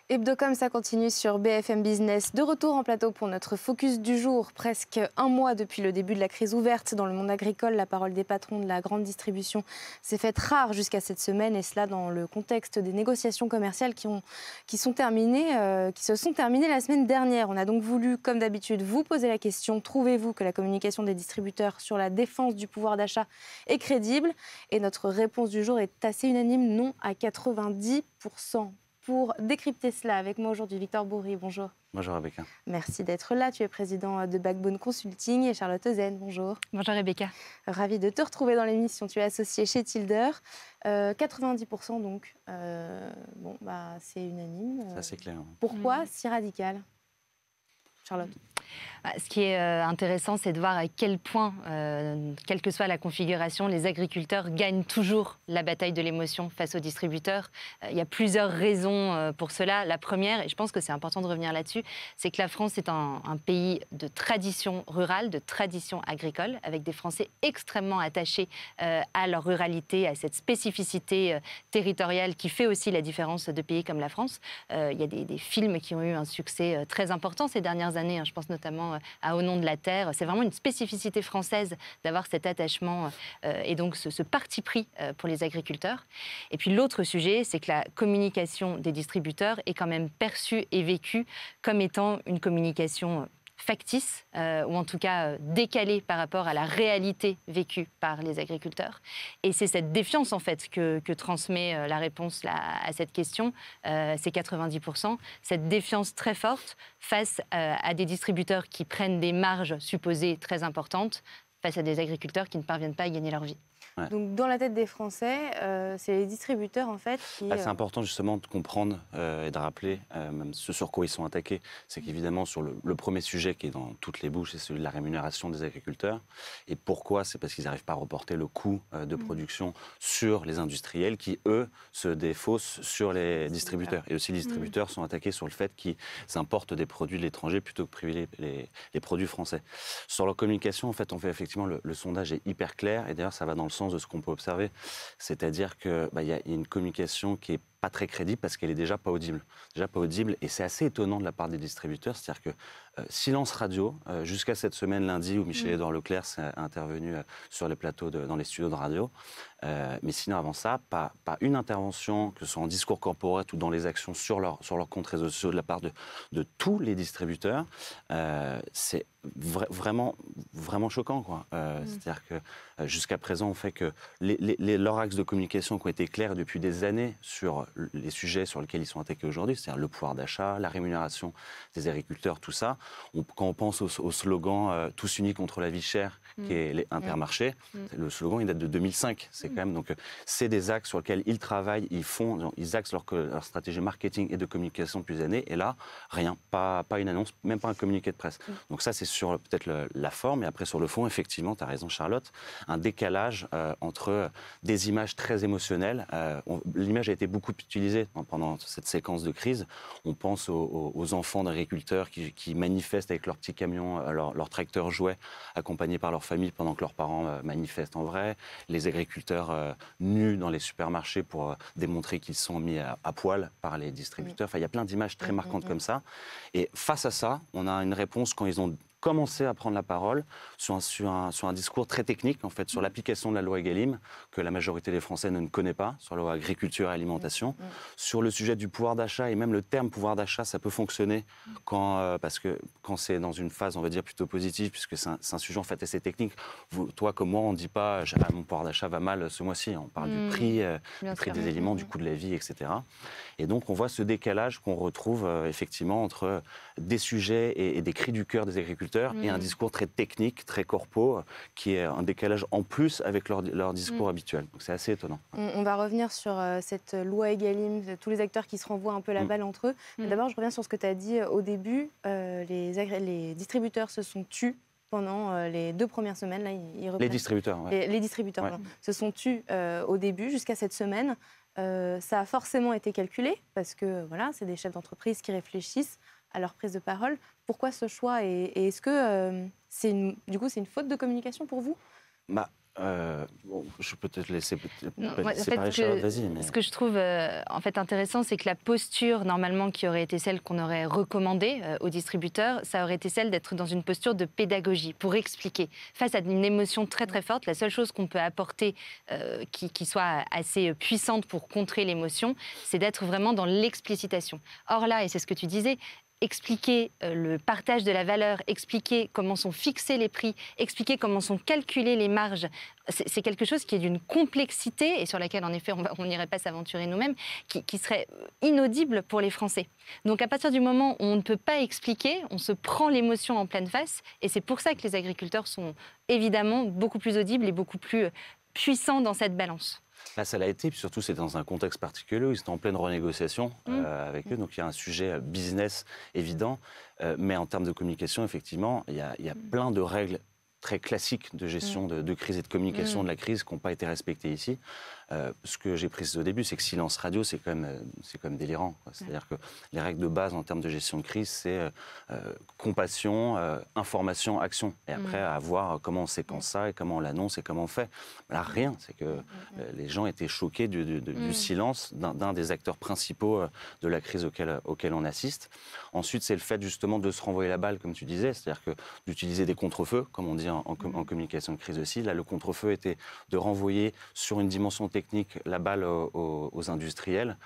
Hebdocom, ça continue sur BFM Business. De retour en plateau pour notre focus du jour. Presque un mois depuis le début de la crise ouverte dans le monde agricole, la parole des patrons de la grande distribution s'est faite rare jusqu'à cette semaine, et cela dans le contexte des négociations commerciales qui se sont terminées la semaine dernière. On a donc voulu, comme d'habitude, vous poser la question: trouvez-vous que la communication des distributeurs sur la défense du pouvoir d'achat est crédible? Et notre réponse du jour est assez unanime: non à 90%. Pour décrypter cela, avec moi aujourd'hui, Victor Bourry, bonjour. Bonjour Rebecca. Merci d'être là. Tu es président de Backbone Consulting, et Charlotte Ezen, bonjour. Bonjour Rebecca. Ravie de te retrouver dans l'émission. Tu es associée chez Tilder. 90% donc, c'est unanime. C'est assez clair. Pourquoi si radical, Charlotte? Ce qui est intéressant, c'est de voir à quel point, quelle que soit la configuration, les agriculteurs gagnent toujours la bataille de l'émotion face aux distributeurs. Il y a plusieurs raisons pour cela. La première, et je pense que c'est important de revenir là-dessus, c'est que la France est un pays de tradition rurale, de tradition agricole, avec des Français extrêmement attachés à leur ruralité, à cette spécificité territoriale qui fait aussi la différence de pays comme la France. Il y a des films qui ont eu un succès très important ces dernières années, je pense notamment à Au nom de la terre. C'est vraiment une spécificité française d'avoir cet attachement et donc ce parti pris pour les agriculteurs. Et puis l'autre sujet, c'est que la communication des distributeurs est quand même perçue et vécue comme étant une communication factice, ou en tout cas décalée par rapport à la réalité vécue par les agriculteurs. Et c'est cette défiance en fait que transmet la réponse à cette question, c'est 90%, cette défiance très forte face à des distributeurs qui prennent des marges supposées très importantes, face à des agriculteurs qui ne parviennent pas à gagner leur vie. Ouais. Donc, dans la tête des Français, c'est les distributeurs en fait qui... C'est important justement de comprendre et de rappeler même ce sur quoi ils sont attaqués. C'est qu'évidemment sur le premier sujet qui est dans toutes les bouches, c'est celui de la rémunération des agriculteurs. Et pourquoi? C'est parce qu'ils n'arrivent pas à reporter le coût de production sur les industriels qui, eux, se défaussent sur les distributeurs. Et aussi les distributeurs sont attaqués sur le fait qu'ils importent des produits de l'étranger plutôt que privilégier les produits français. Sur leur communication, en fait, on fait effectivement le sondage est hyper clair, et d'ailleurs ça va dans le sens de ce qu'on peut observer, c'est-à-dire qu'il y a une communication qui est pas très crédible parce qu'elle est déjà pas audible. Et c'est assez étonnant de la part des distributeurs, c'est-à-dire que silence radio, jusqu'à cette semaine lundi où Michel-Édouard Leclerc s'est intervenu sur les plateaux, dans les studios de radio, mais sinon avant ça, pas une intervention, que ce soit en discours corporate ou dans les actions sur leur compte réseaux sociaux de la part de tous les distributeurs. C'est vraiment choquant, quoi. C'est-à-dire que jusqu'à présent, on fait que leurs axes de communication qui ont été clairs depuis des années sur les sujets sur lesquels ils sont attaqués aujourd'hui, c'est-à-dire le pouvoir d'achat, la rémunération des agriculteurs, tout ça. Quand on pense au slogan « Tous unis contre la vie chère », qui est les Intermarchés, le slogan il date de 2005. C'est quand même, donc c'est des axes sur lesquels ils travaillent, ils axent leur stratégie marketing et de communication depuis des années. Et là, rien, pas une annonce, même pas un communiqué de presse. Donc ça, c'est sur peut-être la forme. Et après, sur le fond, effectivement, tu as raison, Charlotte, un décalage entre des images très émotionnelles. L'image a été beaucoup utilisée pendant cette séquence de crise. On pense aux enfants d'agriculteurs qui manifestent avec leurs petits camions, leurs tracteurs jouets, accompagnés par leur famille pendant que leurs parents manifestent en vrai. Les agriculteurs nus dans les supermarchés pour démontrer qu'ils sont mis à poil par les distributeurs. Enfin, il y a plein d'images très marquantes comme ça. Et face à ça, on a une réponse quand ils ont commencé à prendre la parole sur un discours très technique, en fait, sur l'application de la loi Egalim, que la majorité des Français ne connaît pas, sur la loi agriculture et alimentation, sur le sujet du pouvoir d'achat, et même le terme pouvoir d'achat, ça peut fonctionner parce que quand c'est dans une phase, on va dire, plutôt positive, puisque c'est un sujet en fait assez technique. Toi comme moi, on ne dit pas « mon pouvoir d'achat va mal ce mois-ci », on parle du prix des éléments, du coût de la vie, etc. Et donc on voit ce décalage qu'on retrouve effectivement entre des sujets et des cris du cœur des agriculteurs et un discours très technique, très corpo, qui est un décalage en plus avec leur discours habituel. Donc c'est assez étonnant. On va revenir sur cette loi Egalim, tous les acteurs qui se renvoient un peu la balle entre eux. Mais d'abord, je reviens sur ce que tu as dit au début. Les distributeurs se sont tus pendant les 2 premières semaines. Là, les distributeurs, ouais. Les distributeurs se sont tus au début, jusqu'à cette semaine. Ça a forcément été calculé, parce que voilà, c'est des chefs d'entreprise qui réfléchissent à leur prise de parole. Pourquoi ce choix, et est-ce que c'est une faute de communication pour vous? Je peux te laisser Non, séparer Charlotte, vas-y. Mais... Ce que je trouve en fait intéressant, c'est que la posture normalement qui aurait été celle qu'on aurait recommandée aux distributeurs, ça aurait été celle d'être dans une posture de pédagogie pour expliquer. Face à une émotion très très forte, la seule chose qu'on peut apporter qui soit assez puissante pour contrer l'émotion, c'est d'être vraiment dans l'explicitation. Or là, et c'est ce que tu disais, expliquer le partage de la valeur, expliquer comment sont fixés les prix, expliquer comment sont calculées les marges, c'est quelque chose qui est d'une complexité et sur laquelle, en effet, on n'irait pas s'aventurer nous-mêmes, qui serait inaudible pour les Français. Donc, à partir du moment où on ne peut pas expliquer, on se prend l'émotion en pleine face et c'est pour ça que les agriculteurs sont évidemment beaucoup plus audibles et beaucoup plus puissants dans cette balance. Là, ça l'a été, puis surtout, c'est dans un contexte particulier où ils étaient en pleine renégociation avec eux. Donc, il y a un sujet business évident. Mais en termes de communication, effectivement, il y a plein de règles très classiques de gestion de crise et de communication de la crise qui n'ont pas été respectées ici. Ce que j'ai précisé au début, c'est que silence radio, c'est quand même délirant. C'est-à-dire que les règles de base en termes de gestion de crise, c'est compassion, information, action. Et après, à voir comment on séquence ça et comment on l'annonce et comment on fait. Là, rien. C'est que les gens étaient choqués du silence d'un des acteurs principaux de la crise auquel on assiste. Ensuite, c'est le fait justement de se renvoyer la balle, comme tu disais, c'est-à-dire que d'utiliser des contre-feux, comme on dit en communication de crise aussi. Là, le contre-feu était de renvoyer sur une dimension technique la balle aux industriels,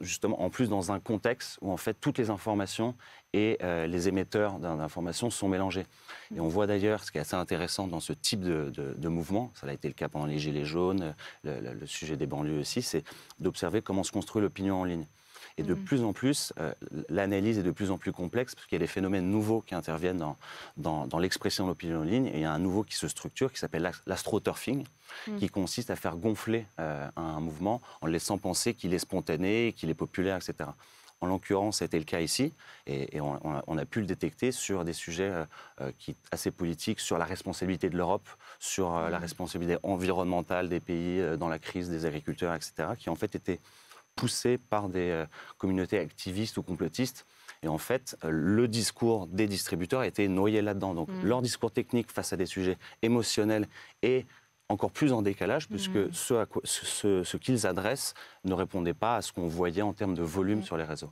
justement, en plus dans un contexte où en fait toutes les informations et les émetteurs d'informations sont mélangés. Et on voit d'ailleurs, ce qui est assez intéressant dans ce type de mouvement, ça a été le cas pendant les Gilets jaunes, le sujet des banlieues aussi, c'est d'observer comment se construit l'opinion en ligne. Et de plus en plus, l'analyse est de plus en plus complexe parce qu'il y a des phénomènes nouveaux qui interviennent dans l'expression de l'opinion en ligne. Et il y a un nouveau qui se structure qui s'appelle l'astroturfing, qui consiste à faire gonfler un mouvement en laissant penser qu'il est spontané, qu'il est populaire, etc. En l'occurrence, c'était le cas ici, et on a pu le détecter sur des sujets assez politiques, sur la responsabilité de l'Europe, sur la responsabilité environnementale des pays dans la crise des agriculteurs, etc., qui en fait étaient poussés par des communautés activistes ou complotistes. Et en fait, le discours des distributeurs a été noyé là-dedans. Donc, leur discours technique face à des sujets émotionnels est encore plus en décalage, puisque ce qu'ils adressent ne répondait pas à ce qu'on voyait en termes de volume sur les réseaux.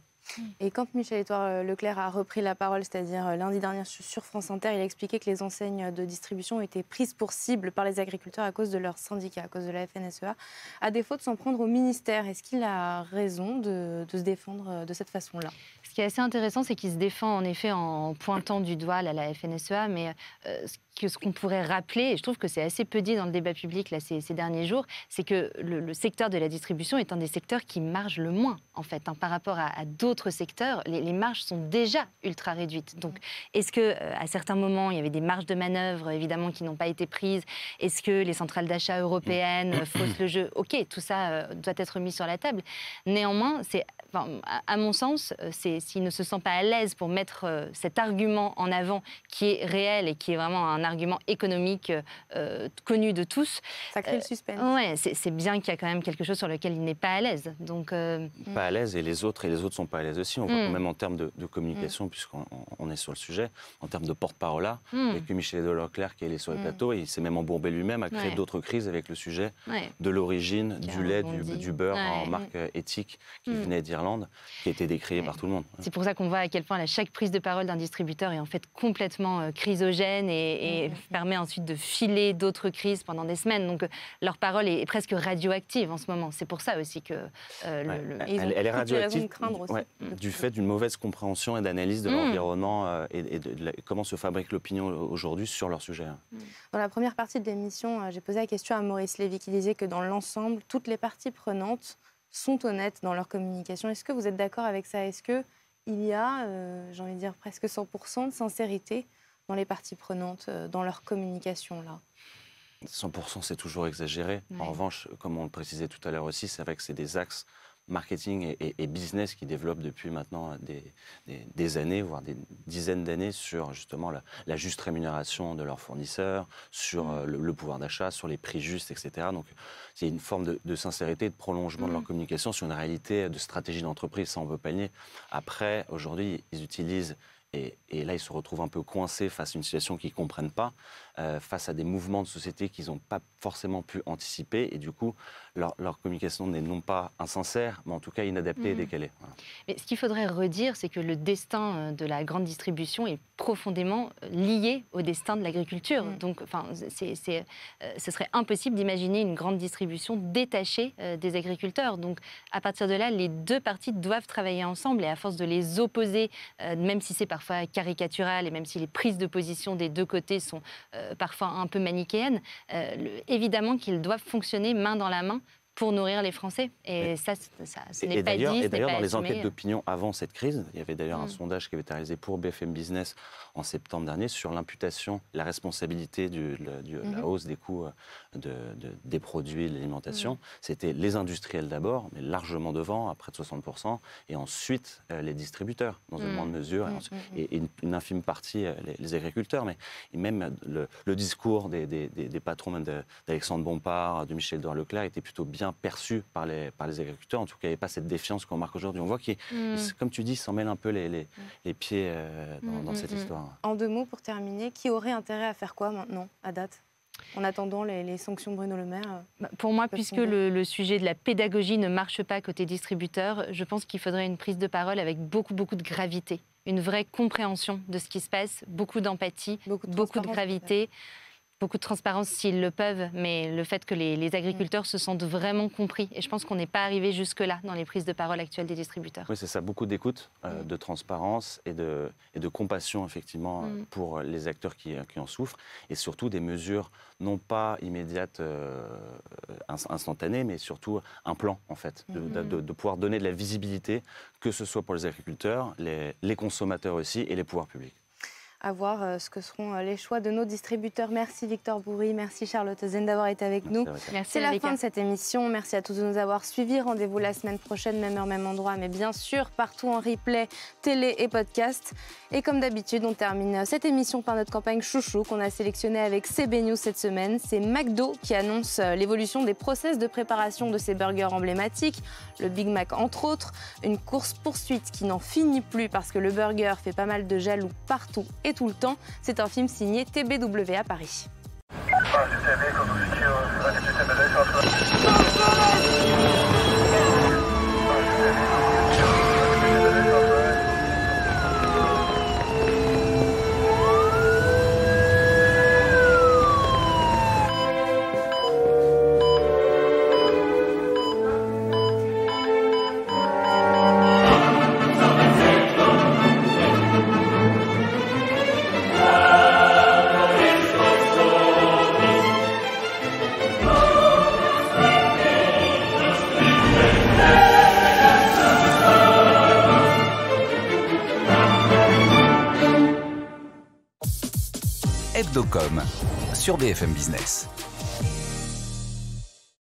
Et quand Michel-Édouard Leclerc a repris la parole, c'est-à-dire lundi dernier sur France Inter, il a expliqué que les enseignes de distribution ont été prises pour cible par les agriculteurs à cause de leur syndicat, à cause de la FNSEA, à défaut de s'en prendre au ministère. Est-ce qu'il a raison de se défendre de cette façon-là ? Ce qui est assez intéressant, c'est qu'il se défend en effet en pointant du doigt la FNSEA, mais ce qu'on pourrait rappeler, et je trouve que c'est assez peu dit dans le débat public là, ces derniers jours, c'est que le secteur de la distribution est un des secteurs qui marge le moins, en fait, par rapport à d'autres secteurs. Les marges sont déjà ultra réduites. Donc, est-ce qu'à certains moments, il y avait des marges de manœuvre, évidemment, qui n'ont pas été prises ? Est-ce que les centrales d'achat européennes faussent le jeu ? OK, tout ça doit être mis sur la table. Néanmoins, à mon sens, s'il ne se sent pas à l'aise pour mettre cet argument en avant, qui est réel et qui est vraiment un argument économique connu de tous. Ça crée le suspense. Ouais, c'est bien qu'il y a quand même quelque chose sur lequel il n'est pas à l'aise. Donc, pas à l'aise, et les autres sont pas à l'aise aussi. On voit même en termes de communication, puisqu'on est sur le sujet, en termes de porte-parole là, avec Michel-Édouard Leclerc qui est allé sur les plateaux, et il s'est même embourbé lui-même à créer d'autres crises avec le sujet de l'origine du lait, du beurre en marque éthique qui venait d'Irlande, qui a été décrié par tout le monde. C'est pour ça qu'on voit à quel point chaque prise de parole d'un distributeur est en fait complètement chrysogène et permet ensuite de filer d'autres crises pendant des semaines. Donc leur parole est presque radioactive en ce moment. C'est pour ça aussi que elle est radioactive du fait d'une mauvaise compréhension et d'analyse de l'environnement et de comment se fabrique l'opinion aujourd'hui sur leur sujet. Dans la première partie de l'émission, j'ai posé la question à Maurice Lévy qui disait que dans l'ensemble, toutes les parties prenantes sont honnêtes dans leur communication. Est-ce que vous êtes d'accord avec ça ? Est-ce qu'il y a, j'ai envie de dire, presque 100% de sincérité dans les parties prenantes, dans leur communication là ? 100%, c'est toujours exagéré. En revanche, comme on le précisait tout à l'heure aussi, c'est vrai que c'est des axes marketing et business qui développent depuis maintenant des années, voire des dizaines d'années, sur justement la juste rémunération de leurs fournisseurs, sur le pouvoir d'achat, sur les prix justes, etc. Donc, c'est une forme de sincérité, de prolongement de leur communication sur une réalité de stratégie d'entreprise, ça on ne peut pas le nier. Après, aujourd'hui, ils utilisent Et là, ils se retrouvent un peu coincés face à une situation qu'ils ne comprennent pas, face à des mouvements de société qu'ils n'ont pas forcément pu anticiper. Et du coup, leur communication n'est non pas insincère, mais en tout cas inadaptée et décalée. Voilà. Mais ce qu'il faudrait redire, c'est que le destin de la grande distribution est profondément lié au destin de l'agriculture. Donc, ce serait impossible d'imaginer une grande distribution détachée des agriculteurs. Donc, à partir de là, les deux parties doivent travailler ensemble. Et à force de les opposer, même si c'est parfois caricatural et même si les prises de position des deux côtés sont parfois un peu manichéennes, évidemment qu'ils doivent fonctionner main dans la main pour nourrir les Français. Et ça, ce n'est pas dit, ce n'est pas Et d'ailleurs, dans les assumé. enquêtes d'opinion avant cette crise, il y avait d'ailleurs un sondage qui avait été réalisé pour BFM Business en septembre dernier sur l'imputation, la responsabilité de la hausse des coûts des produits de l'alimentation. C'était les industriels d'abord, mais largement devant, à près de 60%, et ensuite les distributeurs, dans une moindre mesure, et une infime partie les agriculteurs. Mais et même le discours des patrons d'Alexandre Bompard, de Michel Leclerc était plutôt bien perçu par les agriculteurs. En tout cas, il n'y avait pas cette défiance qu'on remarque aujourd'hui. On voit qu'il, comme tu dis, s'en mêle un peu les pieds dans cette histoire. En 2 mots, pour terminer, qui aurait intérêt à faire quoi maintenant, à date, en attendant les sanctions de Bruno Le Maire? Pour moi, puisque le sujet de la pédagogie ne marche pas côté distributeur, je pense qu'il faudrait une prise de parole avec beaucoup de gravité, une vraie compréhension de ce qui se passe, beaucoup d'empathie, beaucoup de gravité. Beaucoup de transparence s'ils le peuvent, mais le fait que les agriculteurs se sentent vraiment compris. Et je pense qu'on n'est pas arrivé jusque-là dans les prises de parole actuelles des distributeurs. Oui, c'est ça, beaucoup d'écoute, de transparence et de compassion, effectivement, pour les acteurs qui en souffrent. Et surtout des mesures, non pas immédiates, instantanées, mais surtout un plan, en fait, de pouvoir donner de la visibilité, que ce soit pour les agriculteurs, les consommateurs aussi, et les pouvoirs publics. À voir ce que seront les choix de nos distributeurs. Merci Victor Bourry, merci Charlotte Zen d'avoir été avec nous. C'est la fin de cette émission. Merci à tous de nous avoir suivis. Rendez-vous la semaine prochaine, même heure, même endroit, mais bien sûr partout en replay, télé et podcast. Et comme d'habitude, on termine cette émission par notre campagne chouchou qu'on a sélectionnée avec CB News cette semaine. C'est McDo qui annonce l'évolution des process de préparation de ses burgers emblématiques, le Big Mac entre autres. Une course-poursuite qui n'en finit plus parce que le burger fait pas mal de jaloux partout et tout le temps. C'est un film signé TBW à Paris. Hebdocom sur BFM Business.